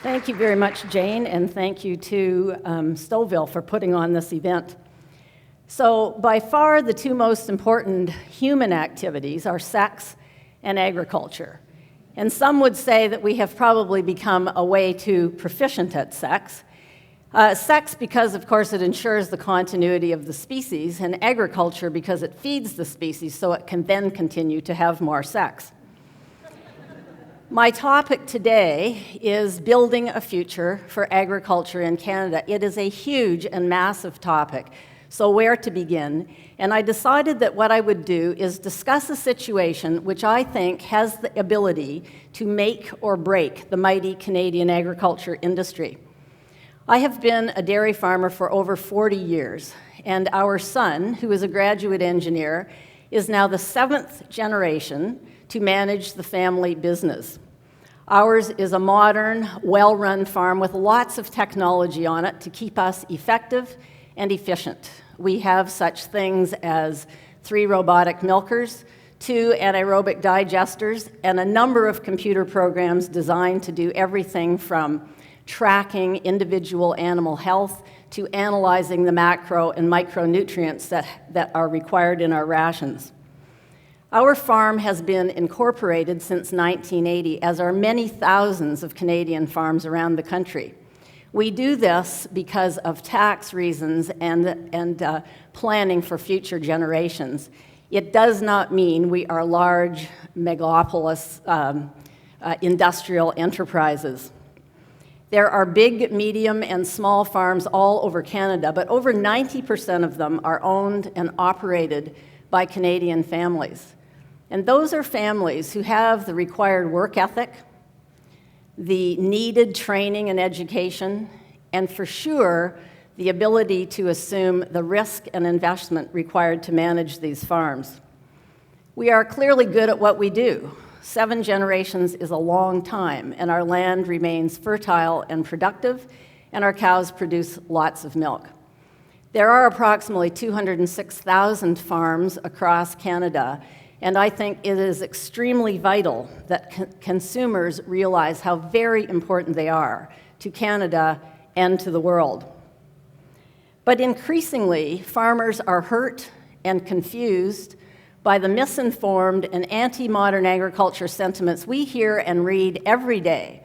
Thank you very much, Jane, and thank you to TEDxStouffville for putting on this event. So, by far, the two most important human activities are sex and agriculture. And some would say that we have probably become a way too proficient at sex. Sex because, of course, it ensures the continuity of the species, and agriculture because it feeds the species so it can then continue to have more sex. My topic today is building a future for agriculture in Canada. It is a huge and massive topic, so where to begin? And I decided that what I would do is discuss a situation which I think has the ability to make or break the mighty Canadian agriculture industry. I have been a dairy farmer for over 40 years, and our son, who is a graduate engineer, is now the 7th generation to manage the family business. Ours is a modern, well-run farm with lots of technology on it to keep us effective and efficient. We have such things as 3 robotic milkers, 2 anaerobic digesters, and a number of computer programs designed to do everything from tracking individual animal health to analyzing the macro and micronutrients that are required in our rations. Our farm has been incorporated since 1980, as are many thousands of Canadian farms around the country. We do this because of tax reasons and planning for future generations. It does not mean we are large megalopolis industrial enterprises. There are big, medium, and small farms all over Canada, but over 90% of them are owned and operated by Canadian families. And those are families who have the required work ethic, the needed training and education, and for sure, the ability to assume the risk and investment required to manage these farms. We are clearly good at what we do. 7 generations is a long time, and our land remains fertile and productive, and our cows produce lots of milk. There are approximately 206,000 farms across Canada, and I think it is extremely vital that consumers realize how very important they are to Canada and to the world. But increasingly, farmers are hurt and confused by the misinformed and anti-modern agriculture sentiments we hear and read every day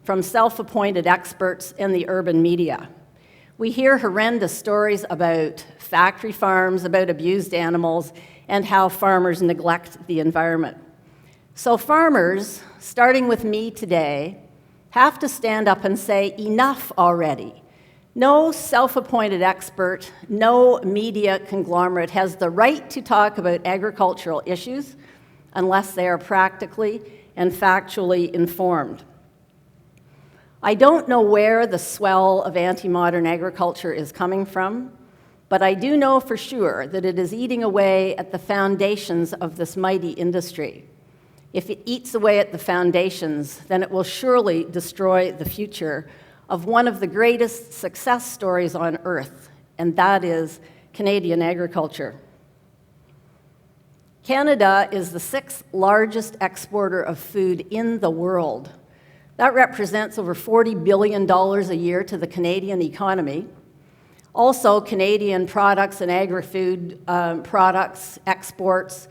from self-appointed experts in the urban media. We hear horrendous stories about factory farms, about abused animals, and how farmers neglect the environment. So farmers, starting with me today, have to stand up and say, enough already. No self-appointed expert, no media conglomerate has the right to talk about agricultural issues unless they are practically and factually informed. I don't know where the swell of anti-modern agriculture is coming from, but I do know for sure that it is eating away at the foundations of this mighty industry. If it eats away at the foundations, then it will surely destroy the future of one of the greatest success stories on earth, and that is Canadian agriculture. Canada is the 6th largest exporter of food in the world. That represents over $40 billion a year to the Canadian economy. Also, Canadian products and agri-food products exports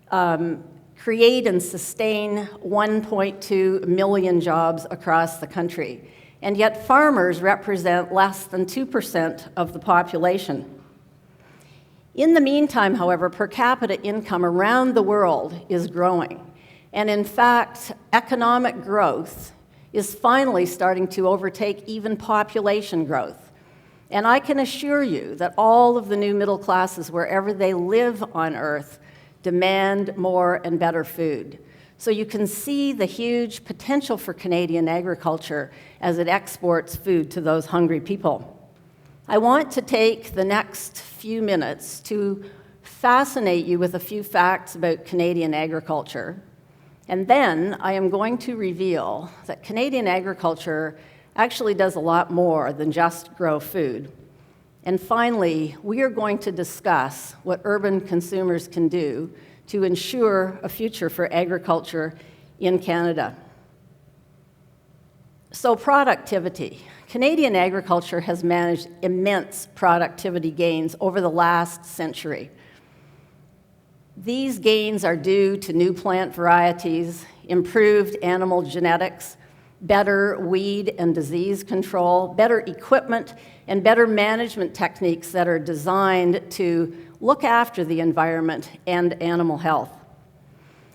create and sustain 1.2 million jobs across the country. And yet farmers represent less than 2% of the population. In the meantime, however, per capita income around the world is growing. And in fact, economic growth is finally starting to overtake even population growth. And I can assure you that all of the new middle classes, wherever they live on Earth, demand more and better food. So you can see the huge potential for Canadian agriculture as it exports food to those hungry people. I want to take the next few minutes to fascinate you with a few facts about Canadian agriculture. And then I am going to reveal that Canadian agriculture actually does a lot more than just grow food. And finally, we are going to discuss what urban consumers can do to ensure a future for agriculture in Canada. So productivity. Canadian agriculture has managed immense productivity gains over the last century. These gains are due to new plant varieties, improved animal genetics, better weed and disease control, better equipment, and better management techniques that are designed to look after the environment and animal health.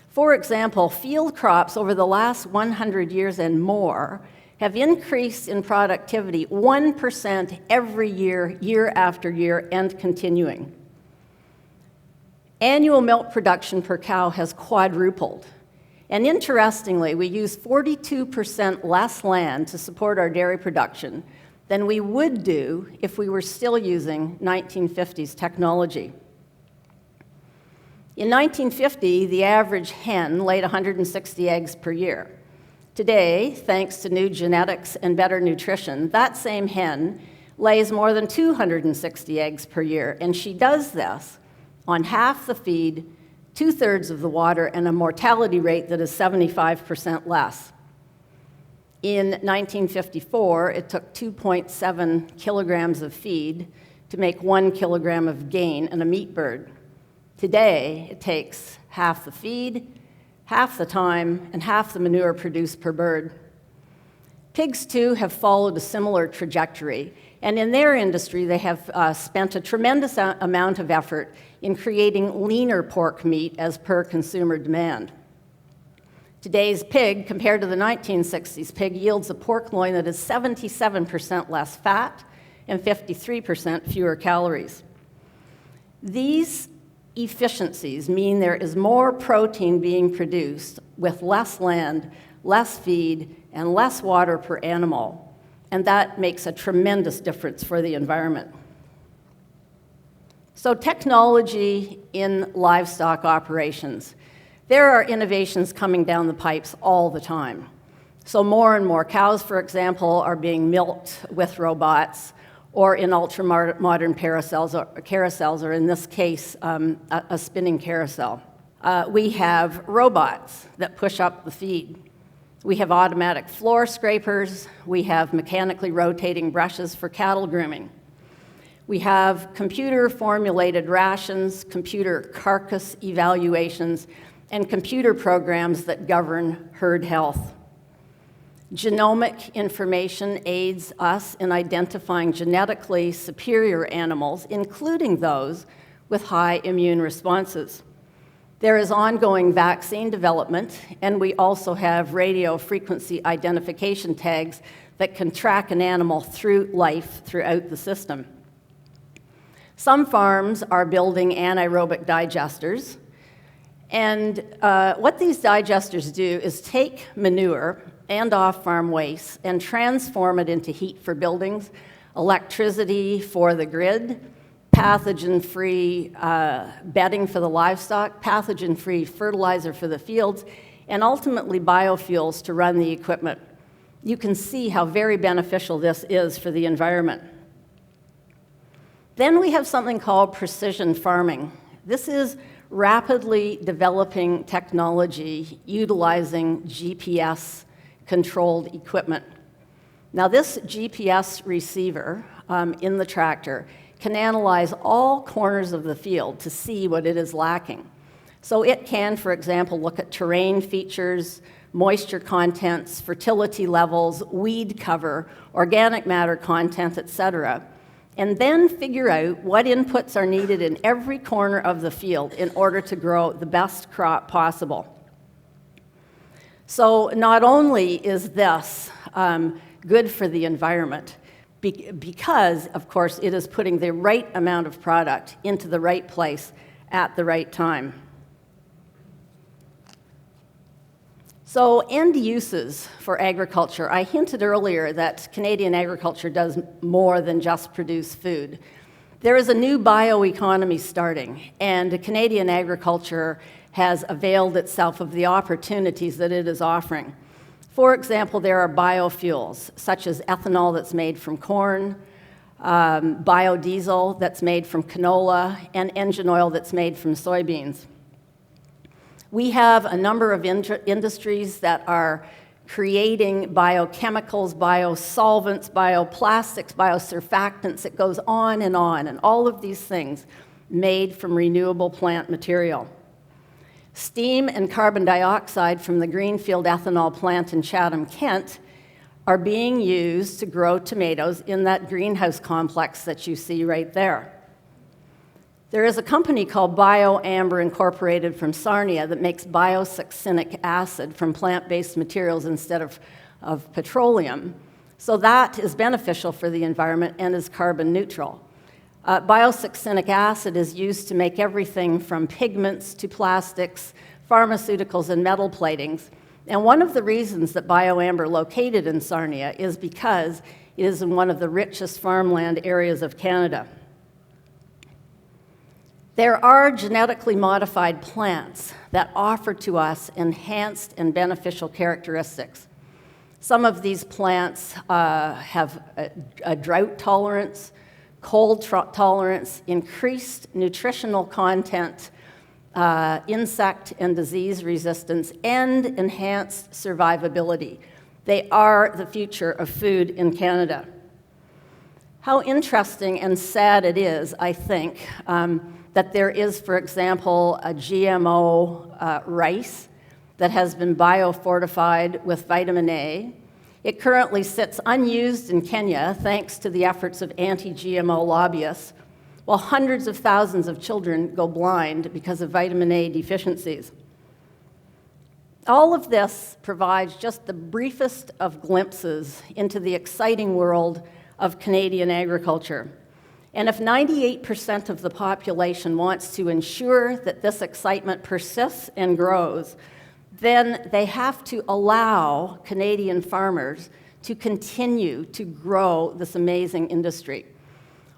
For example, field crops over the last 100 years and more have increased in productivity 1% every year, year after year, and continuing. Annual milk production per cow has quadrupled. And interestingly, we use 42% less land to support our dairy production than we would do if we were still using 1950s technology. In 1950, the average hen laid 160 eggs per year. Today, thanks to new genetics and better nutrition, that same hen lays more than 260 eggs per year, and she does this on half the feed, 2/3 of the water, and a mortality rate that is 75% less. In 1954, it took 2.7 kilograms of feed to make 1 kilogram of gain in a meat bird. Today, it takes half the feed, half the time, and half the manure produced per bird. Pigs, too, have followed a similar trajectory, and in their industry, they have spent a tremendous amount of effort in creating leaner pork meat as per consumer demand. Today's pig, compared to the 1960s pig, yields a pork loin that is 77% less fat and 53% fewer calories. These efficiencies mean there is more protein being produced with less land, less feed, and less water per animal, and that makes a tremendous difference for the environment. So technology in livestock operations. There are innovations coming down the pipes all the time. So more and more cows, for example, are being milked with robots or in ultra-modern carousels, or in this case, a spinning carousel. We have robots that push up the feed. We have automatic floor scrapers. We have mechanically rotating brushes for cattle grooming. We have computer-formulated rations, computer carcass evaluations, and computer programs that govern herd health. Genomic information aids us in identifying genetically superior animals, including those with high immune responses. There is ongoing vaccine development, and we also have radio frequency identification tags that can track an animal through life throughout the system. Some farms are building anaerobic digesters, and what these digesters do is take manure and off-farm waste and transform it into heat for buildings, electricity for the grid, pathogen-free bedding for the livestock, pathogen-free fertilizer for the fields, and ultimately biofuels to run the equipment. You can see how very beneficial this is for the environment. Then we have something called precision farming. This is rapidly developing technology utilizing GPS-controlled equipment. Now, this GPS receiver in the tractor can analyze all corners of the field to see what it is lacking. So it can, for example, look at terrain features, moisture contents, fertility levels, weed cover, organic matter content, etc., and then figure out what inputs are needed in every corner of the field in order to grow the best crop possible. So not only is this good for the environment, because, of course, it is putting the right amount of product into the right place at the right time. So end uses for agriculture. I hinted earlier that Canadian agriculture does more than just produce food. There is a new bioeconomy starting, and Canadian agriculture has availed itself of the opportunities that it is offering. For example, there are biofuels, such as ethanol that's made from corn, biodiesel that's made from canola, and engine oil that's made from soybeans. We have a number of industries that are creating biochemicals, biosolvents, bioplastics, biosurfactants. It goes on, and all of these things made from renewable plant material. Steam and carbon dioxide from the Greenfield ethanol plant in Chatham, Kent, are being used to grow tomatoes in that greenhouse complex that you see right there. There is a company called BioAmber Incorporated from Sarnia that makes biosuccinic acid from plant-based materials instead of petroleum. So that is beneficial for the environment and is carbon neutral. Biosuccinic acid is used to make everything from pigments to plastics, pharmaceuticals, and metal platings. And one of the reasons that BioAmber located in Sarnia is because it is in one of the richest farmland areas of Canada. There are genetically modified plants that offer to us enhanced and beneficial characteristics. Some of these plants have a drought tolerance, cold tolerance, increased nutritional content, insect and disease resistance, and enhanced survivability. They are the future of food in Canada. How interesting and sad it is, I think, that there is, for example, a GMO rice that has been biofortified with vitamin A. It currently sits unused in Kenya thanks to the efforts of anti-GMO lobbyists, while hundreds of thousands of children go blind because of vitamin A deficiencies. All of this provides just the briefest of glimpses into the exciting world of Canadian agriculture. And if 98% of the population wants to ensure that this excitement persists and grows, then they have to allow Canadian farmers to continue to grow this amazing industry.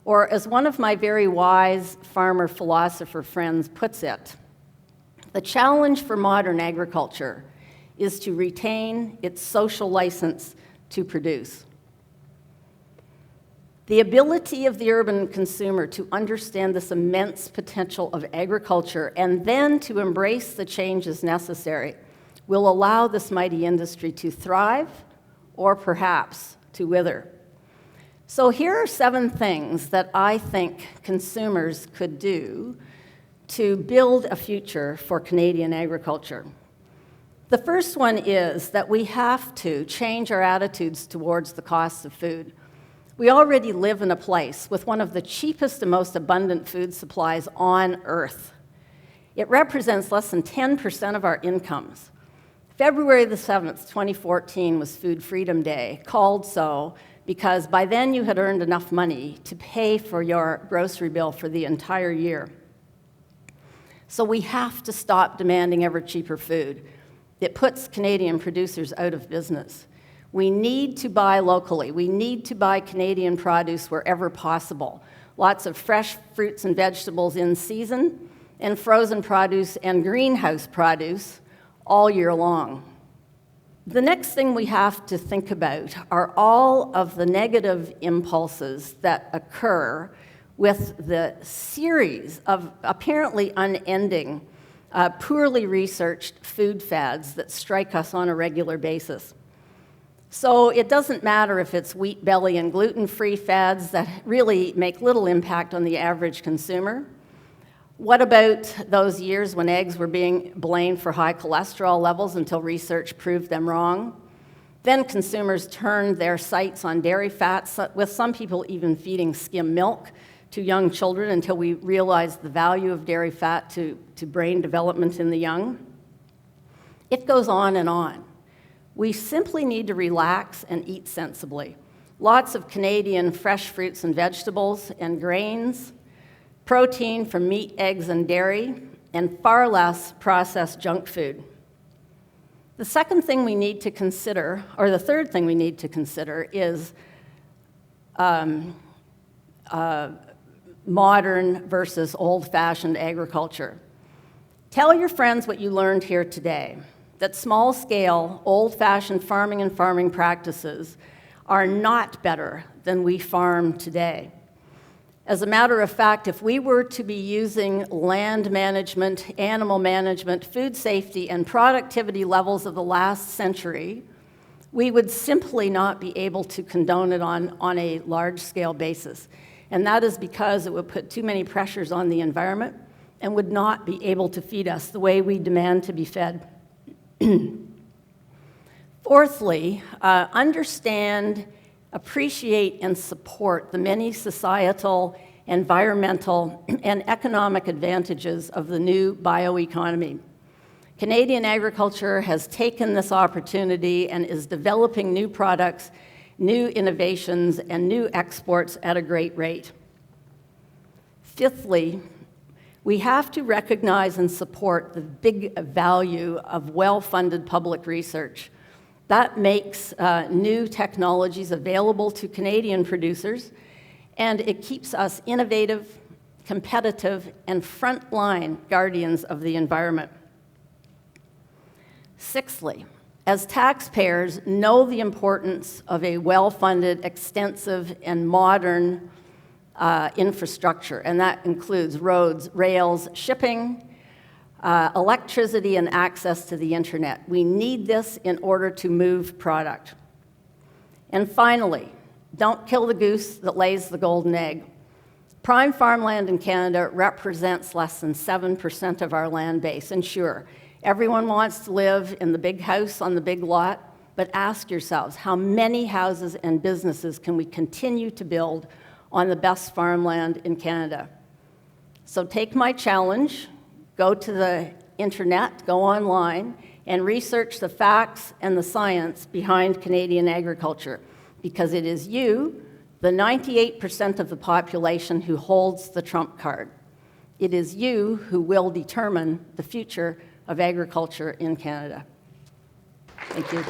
Or as one of my very wise farmer philosopher friends puts it, the challenge for modern agriculture is to retain its social license to produce. The ability of the urban consumer to understand this immense potential of agriculture and then to embrace the changes necessary will allow this mighty industry to thrive or perhaps to wither. So here are 7 things that I think consumers could do to build a future for Canadian agriculture. The first one is that we have to change our attitudes towards the cost of food. We already live in a place with one of the cheapest and most abundant food supplies on Earth. It represents less than 10% of our incomes. February the 7th, 2014 was Food Freedom Day, called so because by then you had earned enough money to pay for your grocery bill for the entire year. So we have to stop demanding ever cheaper food. It puts Canadian producers out of business. We need to buy locally. We need to buy Canadian produce wherever possible. Lots of fresh fruits and vegetables in season, and frozen produce and greenhouse produce all year long. The next thing we have to think about are all of the negative impulses that occur with the series of apparently unending, poorly researched food fads that strike us on a regular basis. So it doesn't matter if it's wheat belly and gluten-free fads that really make little impact on the average consumer. What about those years when eggs were being blamed for high cholesterol levels until research proved them wrong? Then consumers turned their sights on dairy fats, with some people even feeding skim milk to young children until we realized the value of dairy fat to brain development in the young. It goes on and on. We simply need to relax and eat sensibly. Lots of Canadian fresh fruits and vegetables and grains, protein from meat, eggs, and dairy, and far less processed junk food. The second thing we need to consider, or the third thing we need to consider, is modern versus old-fashioned agriculture. Tell your friends what you learned here today, that small-scale, old-fashioned farming and farming practices are not better than we farm today. As a matter of fact, if we were to be using land management, animal management, food safety, and productivity levels of the last century, we would simply not be able to condone it on a large-scale basis. And that is because it would put too many pressures on the environment and would not be able to feed us the way we demand to be fed. Fourthly, understand, appreciate, and support the many societal, environmental, and economic advantages of the new bioeconomy. Canadian agriculture has taken this opportunity and is developing new products, new innovations, and new exports at a great rate. Fifthly, we have to recognize and support the big value of well-funded public research. That makes new technologies available to Canadian producers, and it keeps us innovative, competitive, and frontline guardians of the environment. Sixthly, as taxpayers, know the importance of a well-funded, extensive, and modern infrastructure, and that includes roads, rails, shipping, electricity, and access to the internet. We need this in order to move product. And finally, don't kill the goose that lays the golden egg. Prime farmland in Canada represents less than 7% of our land base, and sure, everyone wants to live in the big house on the big lot, but ask yourselves, how many houses and businesses can we continue to build on the best farmland in Canada? So take my challenge, go to the internet, go online, and research the facts and the science behind Canadian agriculture, because it is you, the 98% of the population, who holds the trump card. It is you who will determine the future of agriculture in Canada. Thank you.